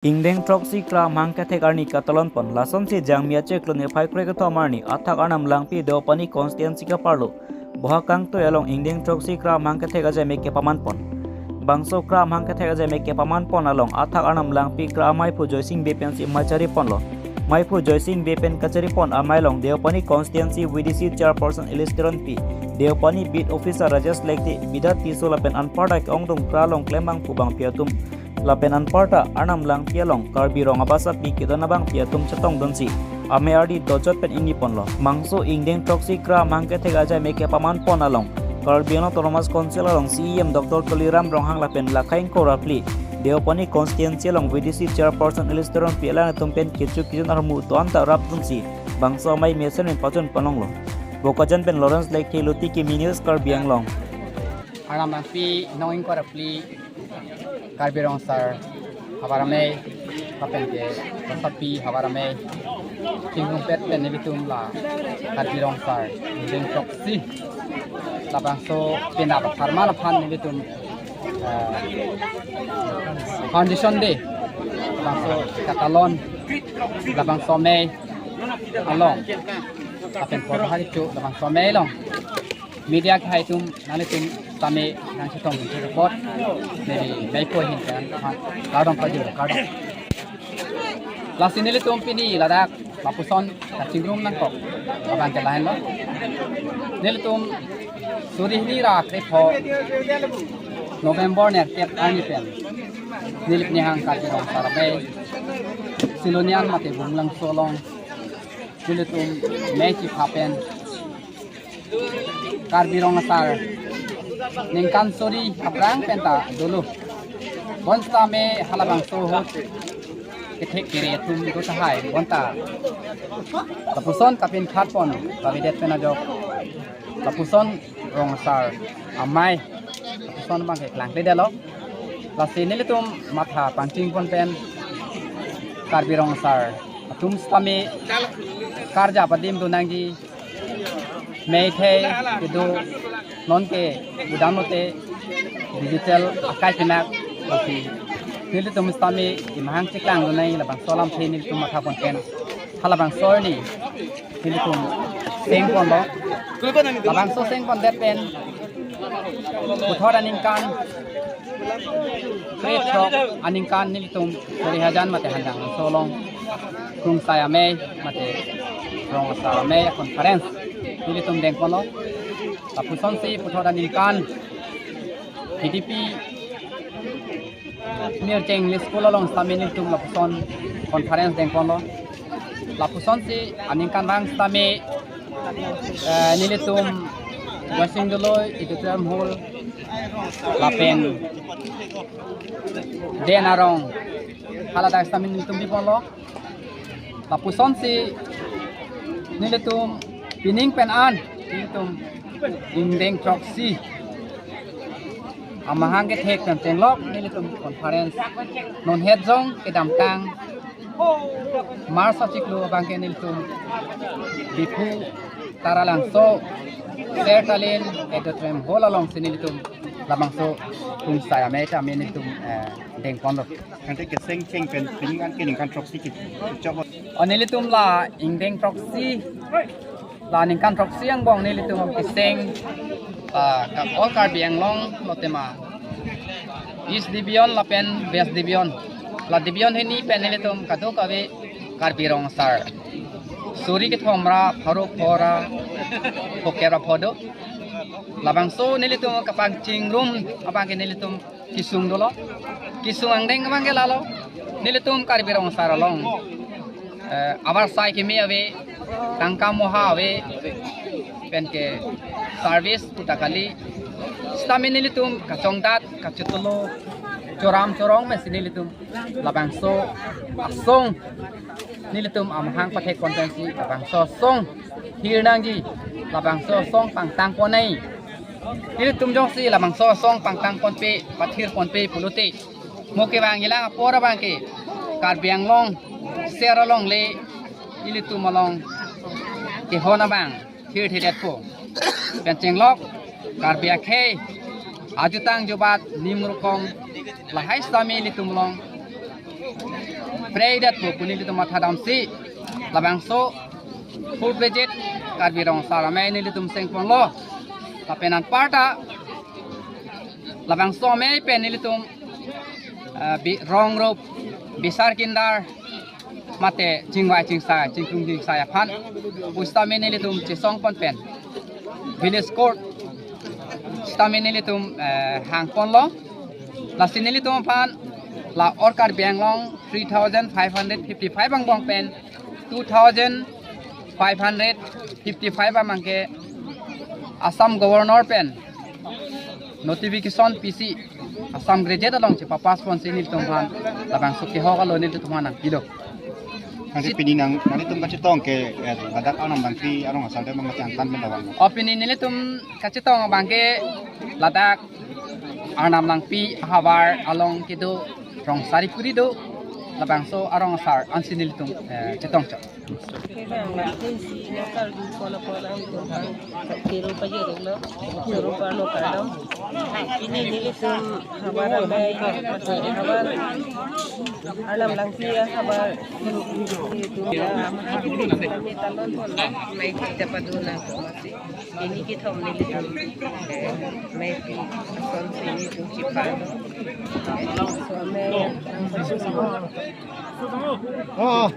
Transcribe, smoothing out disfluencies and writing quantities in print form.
Ingdeng troksi kra mangkathek arni katalon pon lason si jangmia cheklone phaikre ka thomarni athak anam langpi deopani constituency ka parlo bohakang to along ingdeng troksi kra mangkathek aja meke paman pon bangso kra mangkathek aja meke paman pon along athak anam langpi kra maipu joising bepen si machari pon lo maipu joising bepen kachari pon amailong deopani constituency vdc chairperson elisteron p deopani bid officer rajesh lekti bidat tisulapen anpardak ongdum kra long klemang pubang piatum lapenan parta anam lang pialong karbi rong abasa pi kita nabang piatum cetong donsi ame ardi dojot pen ini pon lo mangso ingdeng toksi kra mangke thega jai meke paman pon along karbi no tomas konsel along cem dr koliram ronghang lapen lakhain ko rapli deopani constituency along vdc chairperson elisteron piala tumpen kichu kijun armu to anta rap donsi bangso mai mesen pachon panong lo bokajan pen lawrence lake luti ki minus karbi anglong anam lang pi knowing ko rapli Karbirong sar habarame kapente kasapi habarame tinggung pet pen nebitum la Karbirong sar deng toksi labang so pinap farmana phan nebitum foundation de labang so katalon labang so me along kapen por hari chu labang so me long media khai tum nalitum tame nang chitong report nei nei ko hin kan kadong paju kadong lasinili tum pini ladak lapuson kachingrum nang kok aban ke lain lo nilitum surihni ra krepo november ne ket ani pen nilip ni hang kalirong sarabe silonian mate bunglang solong nilitum mechi papen Karbirong asar ningkan sori aprang penta dulu bonsta me halabang sohot kethek kire tum do tahai bonta tapuson kapin khatpon kabidet pena jok tapuson rong asar amai tapuson bang klang de delo lasin nilitum matha pancing pon pen Karbirong asar tum stame karja padim dunangi May thay itu non ke udamote digital akai penak tapi nili tu mustami imahang ciklang tu nai labang solam thay nili tu matha pon ken halabang soy ni nili tu seng pon lo labang so seng pon det pen uthor aningkan retro aningkan nili tu dari hajan mate handang solong kung saya may mate rong sa may conference nili tum deng kono tapuson si putoran inkan PDP near cheng li school along stami nili tum lapuson conference deng kono lapuson si aningkan rang stami nili tum washing doloy itu term hole lapen denarong halada stami nili tum di kono lapuson si nili tum pining pen an itu ingdeng troksi amahang ke thek kan tenglok ni litum conference non head zong ke damkang mars achiklu bang ke niltum dipu taralang so sertalin edotrem holalong sinilitum labang so tung saya meta menitum deng kondo nanti ke seng cheng pen piningan ke ningkan troksi ki coba onilitum la ingdeng troksi la ningkan troksi yang bong nilitum kiseng ka all karbiang long lotema east division la pen west division la division heni pen nilitum kadok ave karbirong sar suri ke thomra pharok phora pokera phodo labang so nilitum kapang chingrum abang ke nilitum kisung dolo kisung angdeng abang ke lalo nilitum karbirong sar long abar sai ke me ave tangka moha ave pen ke service putakali stamin nilitum kachongdat kachutulo choram chorong me sinilitum labang so asong nilitum amhang pathek kontensi labang so song hirnangji labang so song pangtang ponai nilitum jongsi labang so song pangtang ponpe pathir ponpe puluti moke bang ilang apora bang ke karbiang long seralong le nilitum along ke hona bang thir thidet po pen chenglok karbia khe ajutang jobat nimrukong lahai stami litumlong Freidat po punili tum mathadam si labang so full budget karbirong sarame nili tum seng ponlo lapenan parta labang so me pen nili tum rong rope bisar kindar mate jingwai jingsa jingkung jingsa ya phan ustame nili tum chisong pon pen village court stame nili tum hang ponlo lasi nili tum phan la orkar benglong 3555 bang bang pen 2555 bang ke Assam governor pen notification PC Assam graduate along che papas pon sinil tumhan labang suki ho kalo nil tumhan kido Kasi pininang nalitum kasi tong ke badak anam bangki arong asal de mga tiang tan bendawang. opini nil tum kacitong bang ke ladak anam lang pi habar along kido rong sari puri do labang so arong asar ansinil tum citong cha Kailangan natin si Nakal di ko na po lang itong kiro pa yun, no? Kiro pa ano ka, no? Ini itong habar ang may habar. Alam lang siya habar. Kami talon po, no? May kita pa doon ako. Ini kita nilitong may ason sa initong chipano. So, may ang pagsusunod. Oh.